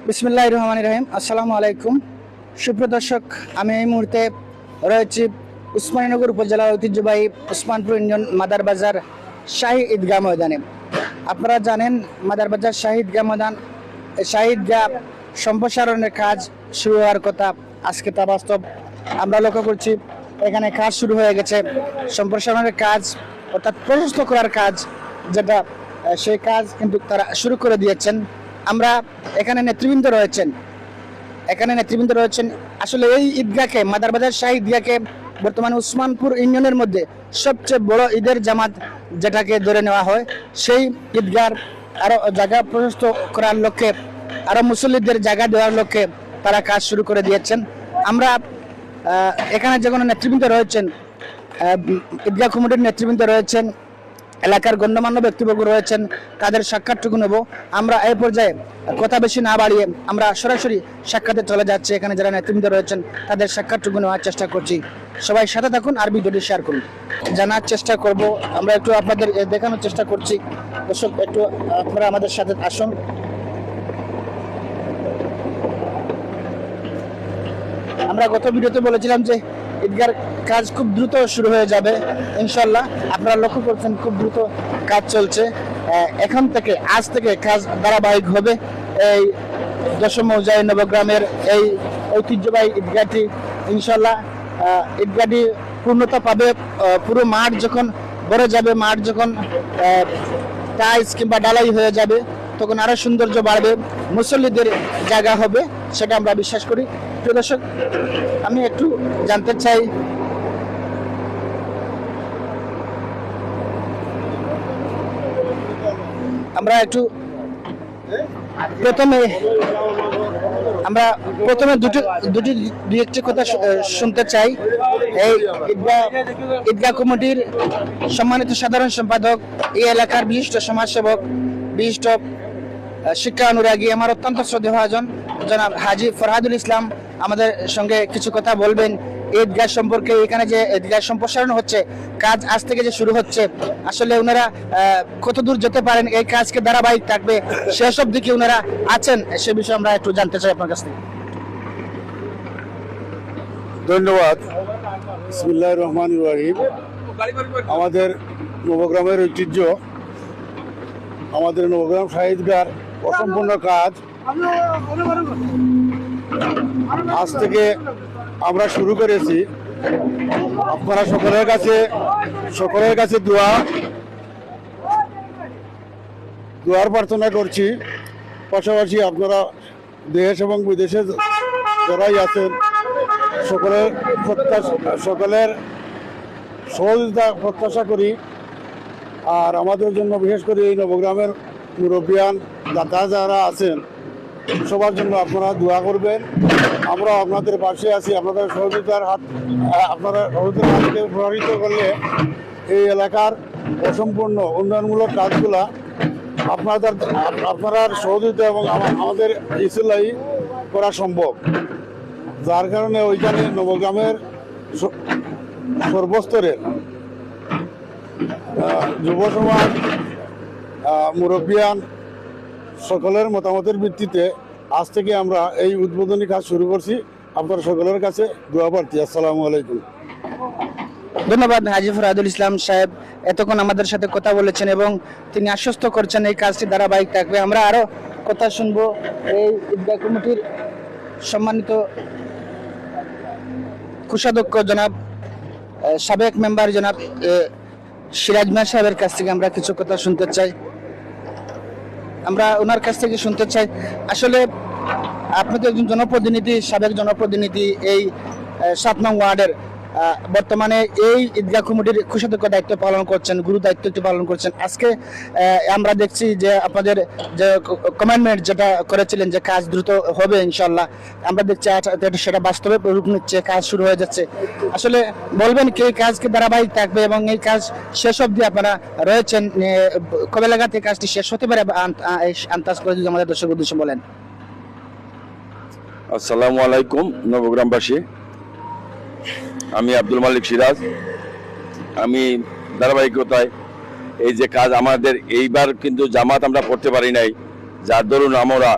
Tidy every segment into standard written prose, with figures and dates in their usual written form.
বিসমিল্লাহির রহমানির রহিম। আসসালামু আলাইকুম সুপ্রিয় দর্শক, আমি এই মুহূর্তে রয়েছি উসমানীনগর উপজেলার ঐতিহ্যবাহী ওসমানপুর ইউনিয়ন মাদার বাজার শাহী ঈদগাহ ময়দানে। আপনারা জানেন মাদার বাজার শাহী ঈদগাহ ময়দান, শাহী ঈদগাহ সম্প্রসারণের কাজ শুরু হওয়ার কথা, আজকে তা বাস্তব আমরা লক্ষ্য করছি। এখানে কাজ শুরু হয়ে গেছে, সম্প্রসারণের কাজ অর্থাৎ প্রশস্ত করার কাজ, যেটা সেই কাজ কিন্তু তারা শুরু করে দিয়েছেন। আমরা এখানে নেতৃবৃন্দ রয়েছেন। আসলে এই ঈদগাহকে, মাদার বাজার শাহী ঈদগাহকে বর্তমানে উসমানপুর ইউনিয়নের মধ্যে সবচেয়ে বড় ঈদের জামাত যেটাকে ধরে নেওয়া হয়, সেই ঈদগাহর আরো জায়গা প্রশস্ত করার লক্ষ্যে, আরো মুসল্লিদের জায়গা দেওয়ার লক্ষ্যে তারা কাজ শুরু করে দিয়েছেন। আমরা এখানে যে কোনো নেতৃবৃন্দ রয়েছেন, ঈদগাহ কমিটির নেতৃবৃন্দ রয়েছেন, এলাকার গণ্যমান্য ব্যক্তিবর্গ রয়েছেন, তাদের সাক্ষাৎটুকু নেব। আমরা এই পর্যায়ে কথা বেশি না বাড়িয়ে আমরা সরাসরি সাক্ষাতে চলে যাচ্ছি। এখানে যারা নেতৃবৃন্দ রয়েছেন তাদের সাক্ষাৎটুকু নেওয়ার চেষ্টা করছি। সবাই সাথে থাকুন আর ভিডিওটি শেয়ার করুন। জানার চেষ্টা করব, আমরা একটু আপনাদের দেখানোর চেষ্টা করছি। দর্শক, একটু আপনারা আমাদের সাথে আসুন। আমরা গত ভিডিওতে বলেছিলাম যে ঈদগাহর কাজ খুব দ্রুত শুরু হয়ে যাবে ইনশাল্লাহ। আপনারা লক্ষ্য করছেন খুব দ্রুত কাজ চলছে। এখন থেকে, আজ থেকে কাজ ধারাবাহিক হবে। এই দশম মৌজায় নবগ্রামের এই ঐতিহ্যবাহী ঈদগাহটি ইনশাল্লাহ ঈদগাহটি পূর্ণতা পাবে। পুরো মাঠ যখন ভরে যাবে, মাঠ যখন টাইলস কিংবা ডালাই হয়ে যাবে, তখন আরো সৌন্দর্য বাড়বে, মুসল্লিদের জায়গা হবে, সেটা আমরা বিশ্বাস করি। প্রিয় দর্শক, আমি একটু জানতে চাই, আমরা প্রথমে দুই একটি কথা শুনতে চাই। এই ঈদগাহ কমিটির সম্মানিত সাধারণ সম্পাদক, এই এলাকার বিশিষ্ট সমাজসেবক, বিশিষ্ট শিক্ষা অনুরাগী, আমার অত্যন্ত শ্রদ্ধেয়ভাজন জনাব হাজি ফরহাদুল ইসলাম আমাদের সঙ্গে কিছু কথা বলবেন ঈদগাহ সম্পর্কে। এখানে যে ঈদগাহ সম্প্রসারণ হচ্ছে, কাজ আজ থেকে যে শুরু হচ্ছে, আসলে ওনারা কত দূর যেতে পারেন, এই কাজকে ধারাবাহিক থাকবে, সেসব দিকে ওনারা আছেন, সে বিষয়ে আমরা একটু জানতে চাই আপনার কাছ থেকে। ধন্যবাদ। বিসমিল্লাহির রহমানির রহিম। আমাদের নবগ্রামের ঐতিহ্য, আমাদের নবগ্রাম শাহী ঈদগাহর অসম্পূর্ণ কাজ আজ থেকে আমরা শুরু করেছি। আপনারা সকলের কাছে দোয়ার প্রার্থনা করছি। পাশাপাশি আপনারা দেশ এবং বিদেশে যারাই আছেন, সকলের সহযোগিতা প্রত্যাশা করি। আর আমাদের জন্য বিশেষ করে এই নবগ্রামের মুরব্বিয়ান দাতা যারা আছেন, সবার জন্য আপনারা দোয়া করবেন। আমরা আপনাদের পাশে আছি। আপনাদের সহযোগিতার হাতকে প্রভাবিত করলে এই এলাকার অসম্পূর্ণ উন্নয়নমূলক কাজগুলা আপনার সহযোগিতা এবং আমাদের ইসলাই করা সম্ভব। যার কারণে ওইখানে নবগ্রামের সর্বস্তরের যুব সমাজ, মুরব্বিয়ান সকলের মতামতের ভিত্তিতে আজ থেকে আমরা এই উদ্বোধনী কাজ শুরু করছি। আপনার সকলের কাছে দোয়া প্রার্থী। আসসালামু আলাইকুম। ধন্যবাদ হাজি ফরহাদুল ইসলাম সাহেব, এতক্ষণ আমাদের সাথে কথা বলেছেন এবং তিনি আশ্বস্ত করছেন এই কাজটি ধারাবাহিক থাকবে। আমরা আরো কথা শুনবো এই ঈদগাহ কমিটির সম্মানিত কোষাধ্যক্ষ জনাব, সাবেক মেম্বার জনাব সিরাজ মিয়া সাহেবের কাছ থেকে আমরা কিছু কথা শুনতে চাই। আমরা ওনার কাছ থেকে শুনতে চাই, আসলে আপনি তো একজন জনপ্রতিনিধি, সাবেক জনপ্রতিনিধি, এই 7 নং ওয়ার্ডের বর্তমানে এই ঈদগাহ কমিটির কোষাধ্যক্ষ দায়িত্ব পালন করছেন, গুরু দায়িত্বটি পালন করছেন। আজকে আমরা দেখছি যে আপনাদের যে কমিটমেন্ট যেটা করেছিলেন যে কাজ দ্রুত হবে ইনশাল্লাহ, আমরা দেখছি সেটা বাস্তবে রূপ নিচ্ছে, কাজ শুরু হয়ে যাচ্ছে। আসলে বলবেন কি এই কাজকে ধারাবাহিক থাকবে এবং এই কাজ শেষ অবধি আপনারা রয়েছেন, কবে লাগাতে কাজটি শেষ হতে পারে আন্দাজ করে যদি আমাদের দর্শক উদ্দেশ্যে বলেন। আসসালামু আলাইকুম নবগ্রামবাসী, আমি আব্দুল মালিক সিরাজ। আমি ধারাবাহিকতায় এই যে কাজ আমাদের এইবার কিন্তু জামাত আমরা পড়তে পারি নাই, যার দরুন আমরা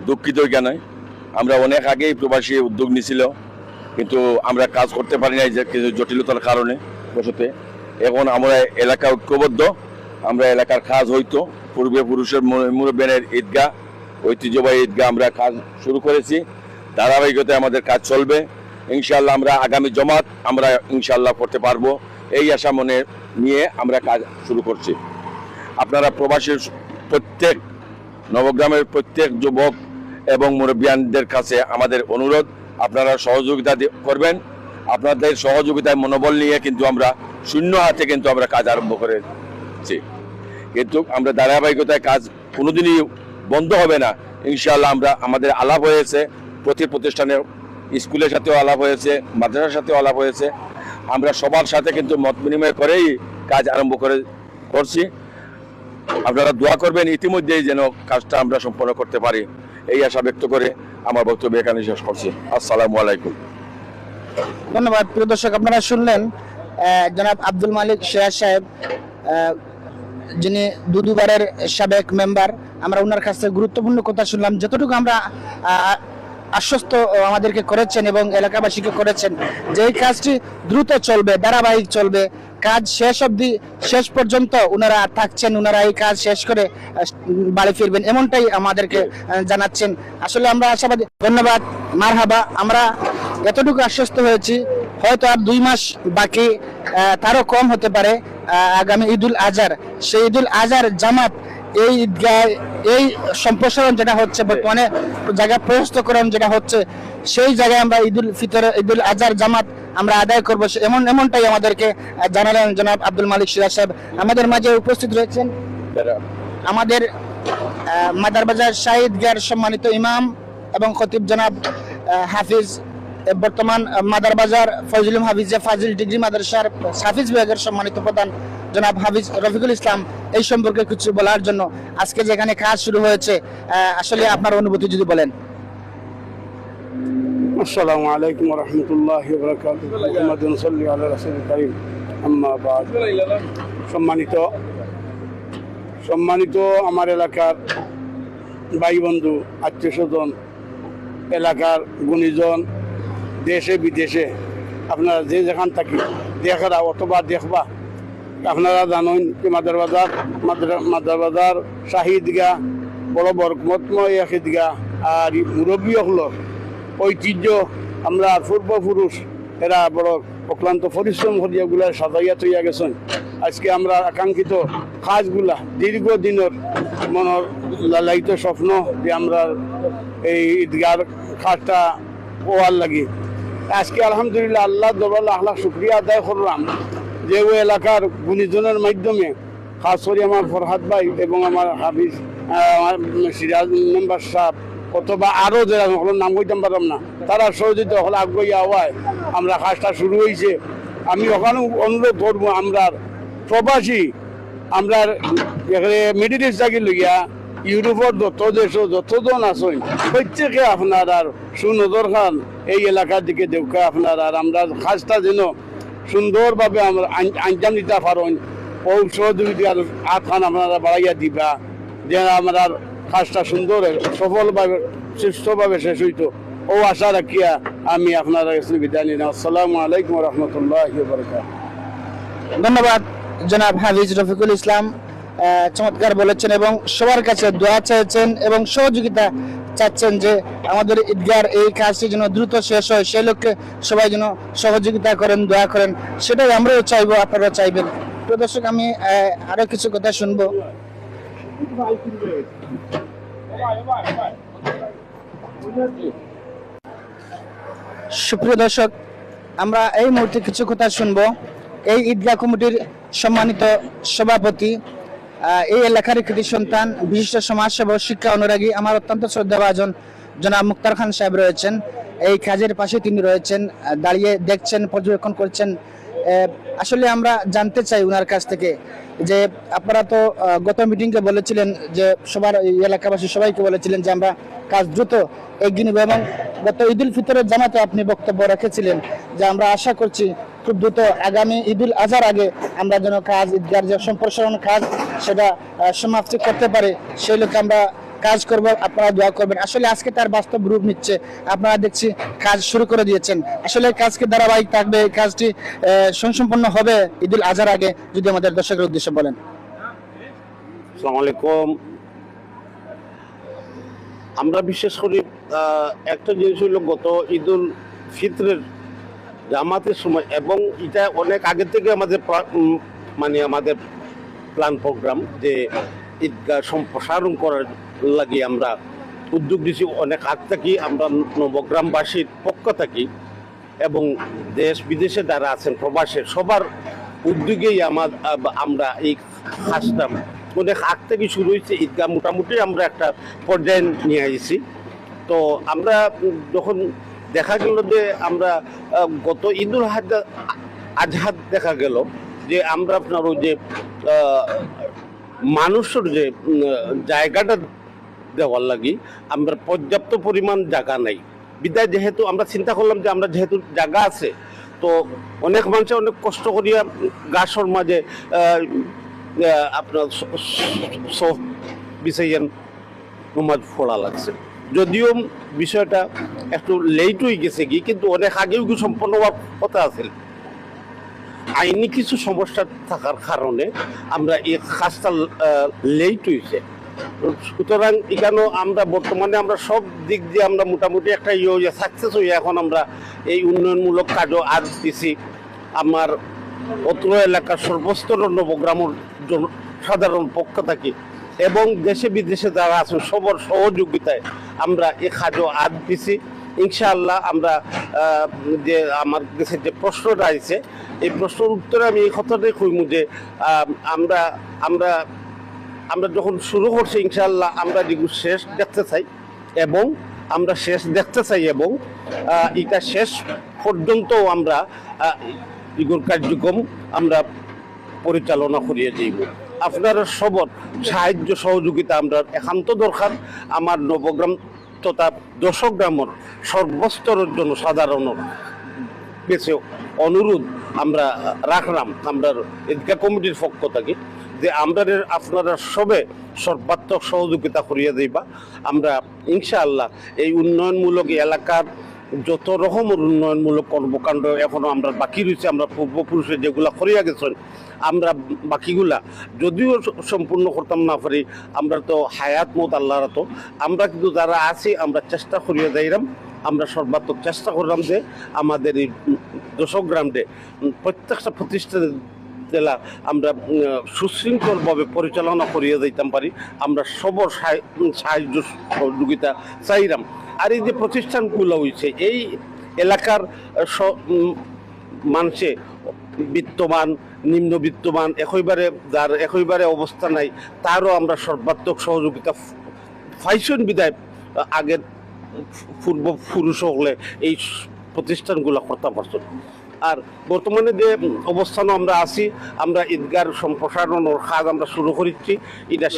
দুঃখিত কেন, আমরা অনেক আগেই প্রবাসী উদ্যোগ নিছিল, কিন্তু আমরা কাজ করতে পারি নাই যে কিছু জটিলতার কারণে বসতে। এখন আমরা এলাকা ঐক্যবদ্ধ, আমরা এলাকার কাজ হইতো পূর্বপুরুষের মুরব্বিয়ানের ঈদগাহ, ঐতিহ্যবাহী ঈদগাহ আমরা কাজ শুরু করেছি। ধারাবাহিকতায় আমাদের কাজ চলবে ইনশাআল্লাহ। আমরা আগামী জমাত আমরা ইনশাআল্লাহ করতে পারবো, এই আশা মনে নিয়ে আমরা কাজ শুরু করছি। আপনারা প্রবাসীর প্রত্যেক নবগ্রামের প্রত্যেক যুবক এবং মুরব্বিয়ানদের কাছে আমাদের অনুরোধ, আপনারা সহযোগিতা করবেন। আপনাদের সহযোগিতায় মনোবল নিয়ে কিন্তু আমরা শূন্য হাতে কিন্তু আমরা কাজ আরম্ভ করেছি, কিন্তু আমরা ধারাবাহিকতায় কাজ কোনোদিনই বন্ধ হবে না ইনশাআল্লাহ। আমরা আমাদের আলাপ হয়েছে প্রতি প্রতিষ্ঠানের, স্কুলের সাথেও আলাপ হয়েছে, মাদ্রাসার সাথেও আলাপ হয়েছে। আমরা সবার সাথে কিন্তু মত বিনিময় করেই কাজ আরম্ভ করছি। আপনারা দোয়া করবেন ইতিমধ্যেই যেন কাজটা আমরা সম্পন্ন করতে পারি, এই আশা ব্যক্ত করে আমার বক্তব্য এখানে শেষ করছি। আসসালামু আলাইকুম। ধন্যবাদ। প্রিয় দর্শক, আপনারা শুনলেন জনাব আব্দুল মালিক সিরাজ সাহেব, যিনি দুবারের সাবেক মেম্বার। আমরা ওনার কাছ থেকে গুরুত্বপূর্ণ কথা শুনলাম, যতটুকু আমরা আশ্বস্ত আমাদেরকে করেছেন এবং এলাকাবাসীকে করেছেন যে এই কাজটি দ্রুত চলবে, ধারাবাহিক চলবে, কাজ শেষ পর্যন্ত ওনারা থাকছেন, ওনারা এই কাজ শেষ করে বাড়ি ফিরবেন, এমনটাই আমাদেরকে জানাচ্ছেন। আসলে আমরা আশাবাদী। ধন্যবাদ, মারহাবা। আমরা এতটুকু আশ্বস্ত হয়েছি, হয়তো আর 2 মাস বাকি, তারও কম হতে পারে। আগামী ঈদুল আজহার, সেই ঈদুল আজহার জামাত, এই ঈদগাহ, এই সম্প্রসারণ যেটা হচ্ছে বর্তমানে, জায়গা প্রশস্তকরণ যেটা হচ্ছে, সেই জায়গায় আমরা ঈদুল আজহার জামাত আমরা আদায় করবো, এমনটাই আমাদেরকে জানালেন জনাব আব্দুল মালিক সিরাজ সাহেব। আমাদের মাঝে উপস্থিত রয়েছেন আমাদের মাদারবাজার শাহী ঈদগাহর সম্মানিত ইমাম এবং খতিব জনাব হাফিজ, বর্তমান মাদারবাজার ফজলুল হাফিজে ফাজিল ডিগ্রি মাদ্রাসার হাফিজ বিভাগের সম্মানিত প্রধান জনাব হাফিজ রফিকুল ইসলাম, এই সম্পর্কে কিছু বলার জন্য। আজকে যেখানে কাজ শুরু হয়েছে, আসলে আপনার অনুভূতি যদি বলেন। আসসালামু আলাইকুম ওয়া রাহমাতুল্লাহি ওয়া বারাকাতুহু। মুহাম্মাদুন সাল্লি আলা রাসূলিল কারীম, আম্মা বা'দ। সম্মানিত আমার এলাকার ভাই বন্ধু, আত্মীয় স্বজন, এলাকার গুণীজন, দেশে বিদেশে আপনারা যে যেখান থাকি দেখরা অথবা দেখবা, আপনারা জানেন যে মাদারবাজার শাহী ঈদগাহ বড় বরকতময় এক ঈদগাহ, আর মুরব্বী হলো ঐতিহ্য, আমরা পূর্বপুরুষ এরা বড় অক্লান্ত পরিশ্রম করিয়াগুলা সাজাইয়া তৈয়া গেছেন। আজকে আমরা আকাঙ্ক্ষিত কাজগুলা দীর্ঘদিনের মনের লালায়িত স্বপ্ন যে আমরা এই ঈদগার কাজটা হওয়ার লাগে, আজকে আলহামদুলিল্লাহ আল্লাহ দরবার লাখ লাখ শুক্রিয়া আদায় করলাম যে ওই এলাকার গুণীজনের মাধ্যমে, খাস করে আমার ফরহাদ ভাই এবং আমার হাফিজ সিরাজ মেম্বার সাহেব, অথবা আরও যারা নাম কইতাম পারলাম না, তারা সহযোগিতা হলে আগ্রহী হওয়ায় আমরা কাজটা শুরু হয়েছে। আমি ওখানে অনুরোধ করবো, আমরা প্রবাসী, আমরা মিডিল ইস্ট থাকি লইয়া ইউরোপের যত দেশ যতজন আছেন, প্রত্যেকে আপনার আর সুনজর খান এই এলাকার দিকে দেখা আপনার, আর আমরা কাজটা যেন সুন্দরভাবে আমরা আঞ্জাম দিতে পারেন, ও সহযোগিতার হাত খান আপনারা বাড়াইয়া দিবা, যেন আমরা কাজটা সুন্দর সফলভাবে সুস্থভাবে শেষ হইতো, ও আশা রাখিয়া আমি আপনারা বিদায় নিলাম। আসসালামু আলাইকুম রহমতুল্লাহ। ধন্যবাদ জনাব হাফিজ রফিকুল ইসলাম, চমৎকার বলেছেন এবং সবার কাছে দোয়া চাইছেন এবং সহযোগিতা চাচ্ছেন যে আমাদের ঈদগার এই কাজটি যেন দ্রুত শেষ হয়, সেই লক্ষ্যে সবাই যেন সহযোগিতা করেন, দোয়া করেন, সেটাই আমরাও চাইবো, আপনারা চাইবেন। প্রিয় দর্শক, আমি আরো কিছু কথা শুনবো। সুপ্রিয় দর্শক, আমরা এই মুহূর্তে কিছু কথা শুনবো। এই ঈদগাহ কমিটির সম্মানিত সভাপতি, এই এলাকার কৃতি সন্তান, বিশিষ্ট সমাজসেবক, শিক্ষা অনুরাগী, আমার অত্যন্ত শ্রদ্ধাভাজন জনাব মুক্তার খান সাহেব রয়েছেন। এই কাজের পাশে তিনি রয়েছেন, দাঁড়িয়ে দেখছেন, পর্যবেক্ষণ করছেন। আসলে আমরা জানতে চাই ওনার কাছ থেকে যে আপনারা তো গত মিটিংকে বলেছিলেন যে সবার এলাকাবাসী সবাইকে বলেছিলেন যে আমরা কাজ দ্রুত এগিয়ে নেব, এবং গত ঈদুল ফিতরের জামাতে আপনি বক্তব্য রেখেছিলেন যে আমরা আশা করছি খুব দ্রুত আগামী ঈদুল আজহার আগে আমরা যেন কাজ ঈদগার যে সম্প্রসারণ কাজ সেটা সমাপ্তি করতে পারে, সেই লক্ষ্যে আমরা কাজ করব, আপনারা দোয়া করবেন। আসলে আজকে তার বাস্তব রূপ নিচ্ছে, আপনারা দেখছি কাজ শুরু করে দিয়েছেন। আসলে কাজকে ধারাবাহিক থাকবে, এই কাজটি সুসম্পন্ন হবে ঈদুল আজহার আগে, যদি আমাদের দর্শকের উদ্দেশ্যে বলেন। আসসালামু আলাইকুম। আমরা বিশেষ করে একটা জিনিস হইল গত ঈদুল ফিতরের জামাতের সময়, এবং এটা অনেক আগে থেকে আমাদের মানে আমাদের প্ল্যান প্রোগ্রাম যে ঈদগাহ সম্প্রসারণ করার লাগি আমরা উদ্যোগ দিয়েছি অনেক আগ থেকে। আমরা নবগ্রামবাসীর পক্ষ থাকি এবং দেশ বিদেশে যারা আছেন প্রবাসের সবার উদ্যোগেই আমরা এই কাজটা অনেক আগ থেকে শুরু হয়েছে। ঈদগাহ মোটামুটি আমরা একটা পর্যায়ে নিয়ে আসছি। তো আমরা যখন দেখা গেল যে আমরা গত ঈদুল আজহা দেখা গেল যে আমরা আপনার ওই যে মানুষের যে জায়গাটা দেওয়ার লাগি আমরা পর্যাপ্ত পরিমাণ জায়গা নাই বিদায়, যেহেতু আমরা চিন্তা করলাম যে আমরা যেহেতু জায়গা আছে তো অনেক মানুষে অনেক কষ্ট করিয়া গাছর মাঝে আপনার সব বিছাইয়েন নমাজ পড়া লাগছে। যদিও বিষয়টা একটু লেট হয়ে গেছে কি, কিন্তু অনেক আগেও কি সম্পন্ন হওয়ার কথা আছে। আইনি কিছু সমস্যা থাকার কারণে আমরা এই কাজটা লেট হয়েছে। সুতরাং এখানেও আমরা বর্তমানে আমরা সব দিক দিয়ে আমরা মোটামুটি একটা সাকসেস হয়ে এখন আমরা এই উন্নয়নমূলক কাজও আজ দিছি। আমার অত্র এলাকার সর্বস্তরের নবগ্রামের সাধারণ পক্ষ থাকি এবং দেশে বিদেশে যারা আছেন সবার সহযোগিতায় আমরা এই কাজও আজ দিছি। ইনশাআল্লাহ আমরা যে আমার কাছে যে প্রশ্নটা আছে এই প্রশ্নের উত্তরে আমি এই কথাটাই কইমু যে আমরা আমরা আমরা যখন শুরু করছি ইনশাআল্লাহ আমরা যেগুলো শেষ দেখতে চাই এবং এবং এটা শেষ পর্যন্ত আমরা এগুলোর কার্যক্রম আমরা পরিচালনা করিয়ে যাইব। আপনারা সবার সাহায্য সহযোগিতা আমরা একান্ত দরকার। আমার নবগ্রাম তথা দশগ্রামের সর্বস্তরের জন্য সাধারণের কাছে অনুরোধ আমরা রাখলাম আমরা ঈদগাহ কমিটির পক্ষ থেকে যে আপনারা সবে সর্বাত্মক সহযোগিতা করিয়া দিবা। আমরা ইনশাআল্লাহ এই উন্নয়নমূলক এলাকার যত রকমের উন্নয়নমূলক কর্মকাণ্ড এখনো আমরা বাকি রয়েছে, আমরা পূর্বপুরুষে যেগুলা করিয়া গেছেন আমরা বাকিগুলা যদিও সম্পূর্ণ করতাম না পারি, আমরা তো হায়াত মত আল্লাহর তো আমরা কিন্তু যারা আছি আমরা চেষ্টা করিয়া যাইলাম। আমরা সর্বাত্মক চেষ্টা করলাম যে আমাদের এই দশগ্রামে প্রত্যেকটা প্রতিষ্ঠান জেলা আমরা সুশৃঙ্খলভাবে পরিচালনা করিয়ে যাইতাম পারি। আমরা সবর সাহায্য সহযোগিতা চাইলাম। আর এই যে প্রতিষ্ঠানগুলো হয়েছে এই এলাকার মানুষে বিত্তমান নিম্নবিত্তমান যার একইবারে অবস্থা নাই তারও আমরা সর্বাত্মক সহযোগিতা ফাইসন বিদায় আগের পূর্বপুরুষ হলে এই প্রতিষ্ঠানগুলো করতে পারছেন। আর বর্তমানে যে অবস্থানে আমরা আছি আমরা ঈদগার সম্প্রসারণের কাজ আমরা শুরু করেছি। এটা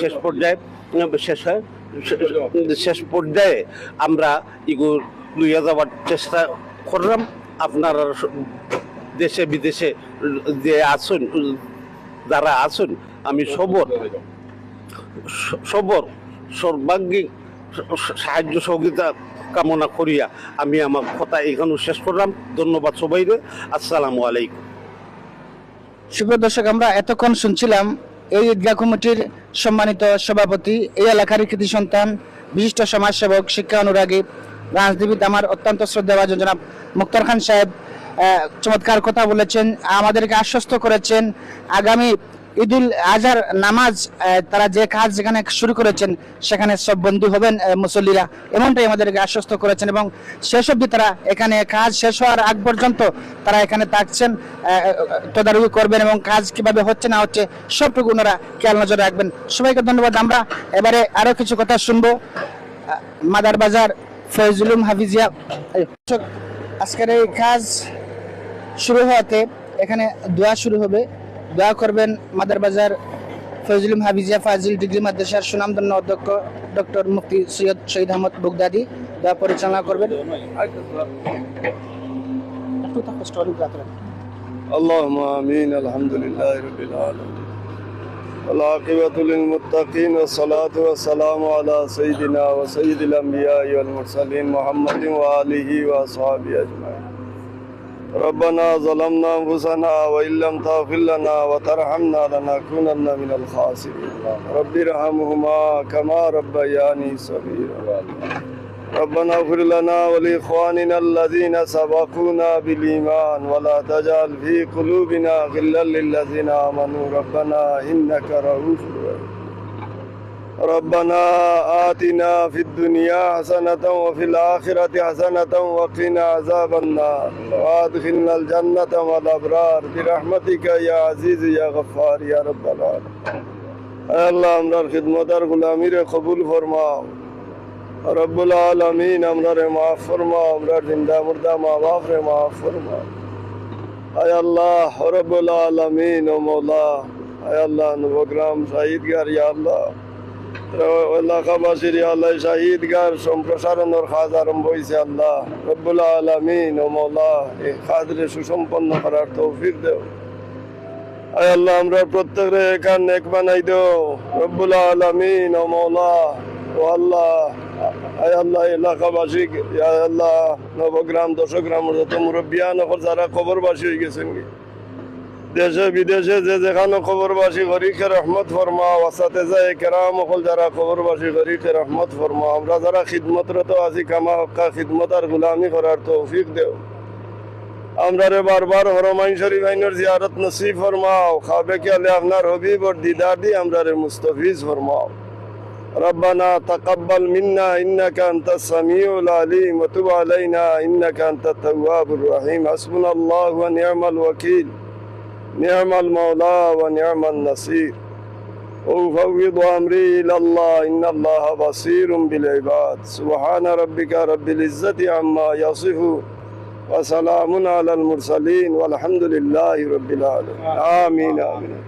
শেষ পর্যায়ে আমরা এগুলো লইয়া যাওয়ার চেষ্টা করলাম। আপনারা দেশে বিদেশে যে আছেন যারা আছেন আমি সর্বাঙ্গীন সাহায্য সহযোগিতা কামনা করিয়া আমি আমার কথা এখানে শেষ করলাম। ধন্যবাদ সবাইকে। আসসালামু আলাইকুম। সুপ্রিয় দর্শক, আমরা এতক্ষণ শুনছিলাম এই ঈদগাহ কমিটির সম্মানিত সভাপতি, এই এলাকার কৃতি সন্তান, বিশিষ্ট সমাজসেবক, শিক্ষা অনুরাগী, রাজনীতিবিদ আমার অত্যন্ত শ্রদ্ধাভাজন জনাব মুক্তার খান সাহেব চমৎকার কথা বলেছেন, আমাদেরকে আশ্বস্ত করেছেন আগামী ঈদুল আজহার নামাজ তারা যে কাজ যেখানে শুরু করেছেন সেখানে সব বন্দী হবেন মুসল্লিরা, এমনটাই আমাদেরকে আশ্বস্ত করেছেন। এবং শেষ অবধি তারা এখানে কাজ শেষ হওয়ার আগ পর্যন্ত তারা এখানে থাকছেন, তদারকি করবেন এবং কাজ কিভাবে হচ্ছে না হচ্ছে সবটুকু ওনারা খেয়াল নজর রাখবেন। সবাইকে ধন্যবাদ। আমরা এবারে আরো কিছু কথা শুনবো মাদার বাজার ফয়জুল উলুম হাফিজিয়া। আজকের এই কাজ শুরু হওয়াতে এখানে দোয়া শুরু হবে। দোয়া করবেন মাদার বাজার ফয়জুল উলুম হাফিজিয়া ফাজিল ডিগ্রি মাদ্রাসার সুনামধন্য অধ্যক্ষ ডক্টর মুফতি সৈয়দ শহীদ আহমদ বগদাদি। দোয়া পরিচালনা করবেন। اللهم آمين الحمد لله رب العالمين والعاقبة للمتقين والصلاة والسلام على سيدنا وسيد الأنبياء والمرسلين محمد وآله وأصحابه أجمعين. ربنا ظلمنا أنفسنا وإن لم تغفر لنا وترحمنا لنكونن من الخاسرين. رب ارحمهما كما ربياني صغيرا. ربنا اغفر لنا ولإخواننا الذين سبقونا بالإيمان ولا تجعل في قلوبنا غلا للذين آمنوا ربنا إنك رؤوف رحيم. ربنا آتنا في الدنيا حسنة وفي الآخرة حسنة وقنا عذاب النار وأدخلنا الجنة مع الأبرار برحمتك يا عزيز يا غفار يا رب العالمين. الله আমরার খিদমতার গোলামির কবুল ফরমাও। রব্বুল আলামিন আমরারে মাফ ফরমাও, আমরার জিন্দা মুর্দা মা বাপ রে মাফ ফরমাও। আয় আল্লাহ রব্বুল আলামিন ও মওলা, আয় আল্লাহ নবগ্রাম শহীদগার ইয়া আল্লাহ এলাকাবাসীর ইয়া আল্লাহ শহীদগার সম্প্রসারণের কাজ আরম্ভ হয়েছে আল্লাহ রব্বুল আলামিন ও মওলা, এই কাজরে সুসম্পন্ন করার তৌফিক দেও। আয় আল্লাহ আমরা প্রত্যেকরে একান নেক বানাই দেও রব্বুল আলামিন ও মওলা। ও আল্লাহ, আয় আল্লাহ এলাকাবাসী ইয়া আল্লাহ নবগ্রাম দশগ্রাম যত মুরব্বিয়ান যারা কবরবাসী হয়ে গেছেন, দেশে বিদেশে যে যেখানে কবরবাসী গরিকে রহমত ফরমাও। আসাতে যায় কেরাম হল যারা কবরবাসী গরিকে রহমত ফরমাও। আমরা যারা খিদমতরত আছি কামা হক্কা খিদমত আর গুলামি করার তৌফিক দেও। আমরা রে বারবার হরমাইন শরীফ আইনের জিয়ারত নসিব ফরমাও। খাবে কে আলে আপনার হবিব ওর দিদার দি আমরা রে মুস্তাফিজ ফরমাও। ربنا تقبل منا إنك أنت السميع العليم وتب علينا إنك أنت التواب الرحيم. حسبنا الله ونعم الوكيل، نعم المولى ونعم النصير. وأفوض أمري إلى الله إن الله بصير بالعباد. سبحان ربك رب العزة عما يصفون وسلام على المرسلين والحمد لله رب العالمين. آمين آمين.